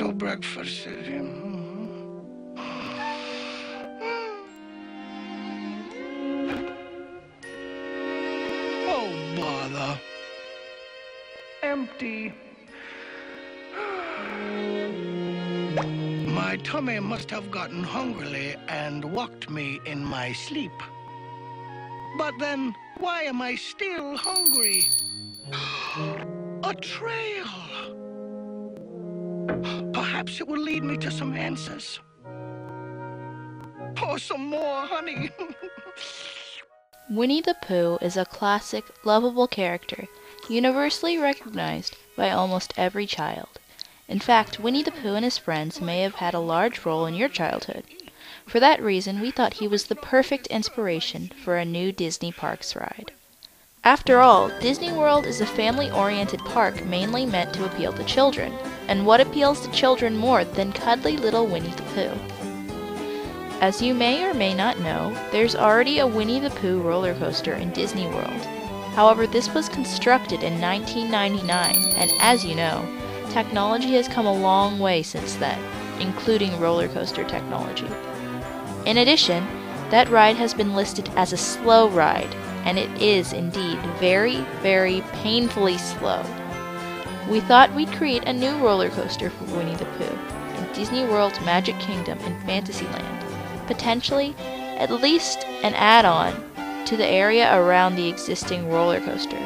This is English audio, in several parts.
little breakfast. Oh, bother. Empty. My tummy must have gotten hungry and walked me in my sleep. But then, why am I still hungry? A trail. Perhaps it will lead me to some answers. Or some more honey. Winnie the Pooh is a classic, lovable character, universally recognized by almost every child. In fact, Winnie the Pooh and his friends may have had a large role in your childhood. For that reason, we thought he was the perfect inspiration for a new Disney Parks ride. After all, Disney World is a family-oriented park mainly meant to appeal to children. And what appeals to children more than cuddly little Winnie the Pooh? As you may or may not know, there's already a Winnie the Pooh roller coaster in Disney World. However, this was constructed in 1999, and as you know, technology has come a long way since then, including roller coaster technology. In addition, that ride has been listed as a slow ride, and it is indeed very, very painfully slow. We thought we'd create a new roller coaster for Winnie the Pooh in Disney World's Magic Kingdom in Fantasyland, potentially at least an add-on to the area around the existing roller coaster.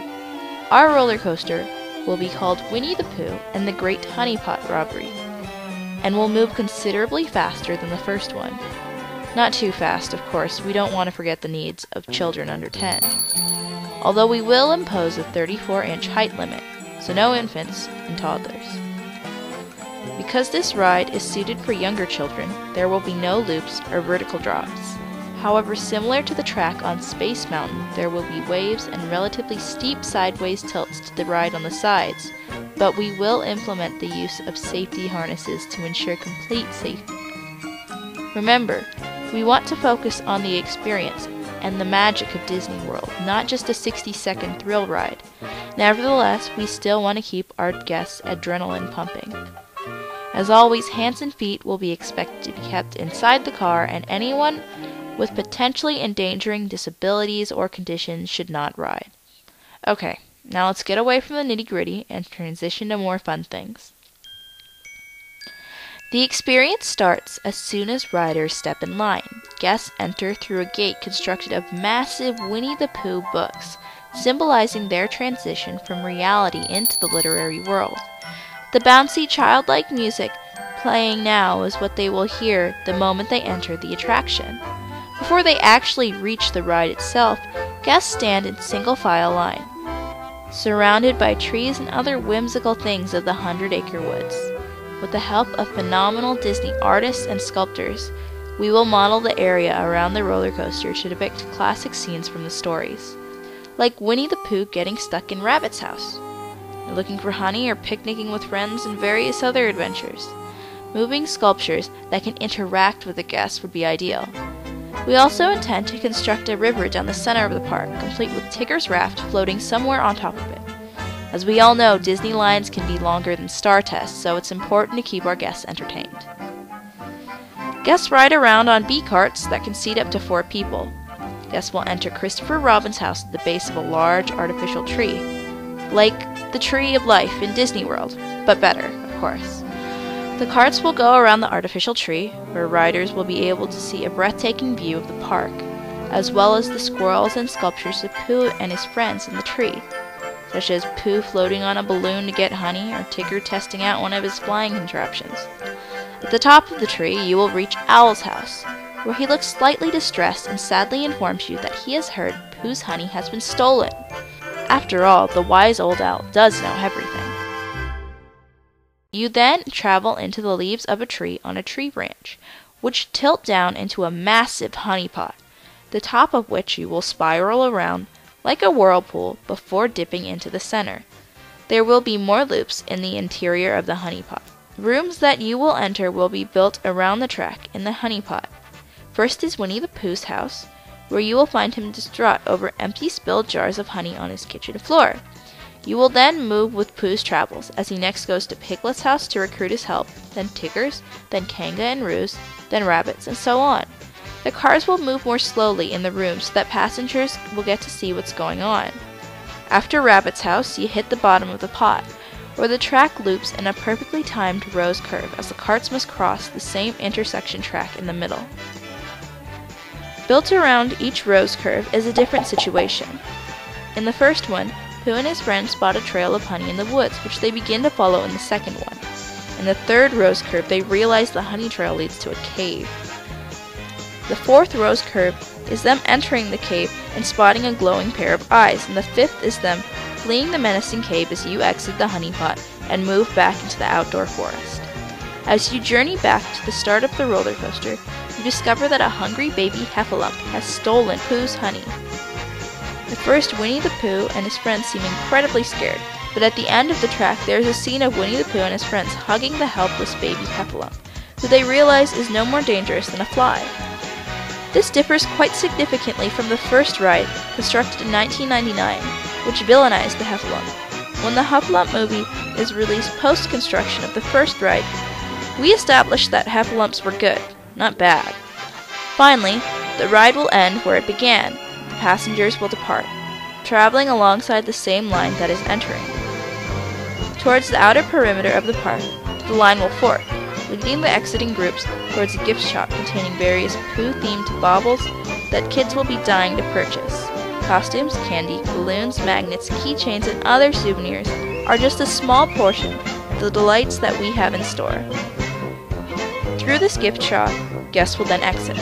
Our roller coaster will be called Winnie the Pooh and the Great Honey Pot Robbery, and will move considerably faster than the first one. Not too fast, of course, we don't want to forget the needs of children under 10. Although we will impose a 34-inch height limit, so no infants and toddlers. Because this ride is suited for younger children, there will be no loops or vertical drops. However, similar to the track on Space Mountain, there will be waves and relatively steep sideways tilts to the ride on the sides, but we will implement the use of safety harnesses to ensure complete safety. Remember, we want to focus on the experience and the magic of Disney World, not just a 60-second thrill ride. Nevertheless, we still want to keep our guests' adrenaline pumping. As always, hands and feet will be expected to be kept inside the car, and anyone with potentially endangering disabilities or conditions should not ride. Okay, now let's get away from the nitty-gritty and transition to more fun things. The experience starts as soon as riders step in line. Guests enter through a gate constructed of massive Winnie the Pooh books, symbolizing their transition from reality into the literary world. The bouncy, childlike music playing now is what they will hear the moment they enter the attraction. Before they actually reach the ride itself, guests stand in single file line, surrounded by trees and other whimsical things of the 100-acre woods. With the help of phenomenal Disney artists and sculptors, we will model the area around the roller coaster to depict classic scenes from the stories, like Winnie the Pooh getting stuck in Rabbit's house, looking for honey, or picnicking with friends, and various other adventures. Moving sculptures that can interact with the guests would be ideal. We also intend to construct a river down the center of the park, complete with Tigger's raft floating somewhere on top of it. As we all know, Disney lines can be longer than star tests, so it's important to keep our guests entertained. Guests ride around on bee-carts that can seat up to 4 people. Guests will enter Christopher Robin's house at the base of a large artificial tree, like the Tree of Life in Disney World, but better, of course. The carts will go around the artificial tree, where riders will be able to see a breathtaking view of the park, as well as the squirrels and sculptures of Pooh and his friends in the tree, such as Pooh floating on a balloon to get honey, or Tigger testing out one of his flying contraptions. At the top of the tree, you will reach Owl's house, where he looks slightly distressed and sadly informs you that he has heard Pooh's honey has been stolen. After all, the wise old owl does know everything. You then travel into the leaves of a tree on a tree branch, which tilt down into a massive honey pot, the top of which you will spiral around like a whirlpool before dipping into the center. There will be more loops in the interior of the honey pot. Rooms that you will enter will be built around the track in the honey pot. First is Winnie the Pooh's house, where you will find him distraught over empty spilled jars of honey on his kitchen floor. You will then move with Pooh's travels, as he next goes to Piglet's house to recruit his help, then Tiggers, then Kanga and Roos, then Rabbits, and so on. The cars will move more slowly in the room so that passengers will get to see what's going on. After Rabbit's house, you hit the bottom of the pot, where the track loops in a perfectly timed rose curve as the carts must cross the same intersection track in the middle. Built around each rose curve is a different situation. In the first one, Pooh and his friends spot a trail of honey in the woods, which they begin to follow in the second one. In the third rose curve, they realize the honey trail leads to a cave. The fourth rose curve is them entering the cave and spotting a glowing pair of eyes, and the fifth is them fleeing the menacing cave as you exit the honey pot and move back into the outdoor forest. As you journey back to the start of the roller coaster, you discover that a hungry baby heffalump has stolen Pooh's honey. At first, Winnie the Pooh and his friends seem incredibly scared, but at the end of the track there is a scene of Winnie the Pooh and his friends hugging the helpless baby heffalump, who they realize is no more dangerous than a fly. This differs quite significantly from the first ride, constructed in 1999, which villainized the heffalump. When the Heffalump movie is released post-construction of the first ride, we established that heffalumps were good, not bad. Finally, the ride will end where it began. The passengers will depart, traveling alongside the same line that is entering. Towards the outer perimeter of the park, the line will fork, leading the exiting groups towards a gift shop containing various Pooh-themed baubles that kids will be dying to purchase. Costumes, candy, balloons, magnets, keychains, and other souvenirs are just a small portion of the delights that we have in store. Through this gift shop, guests will then exit.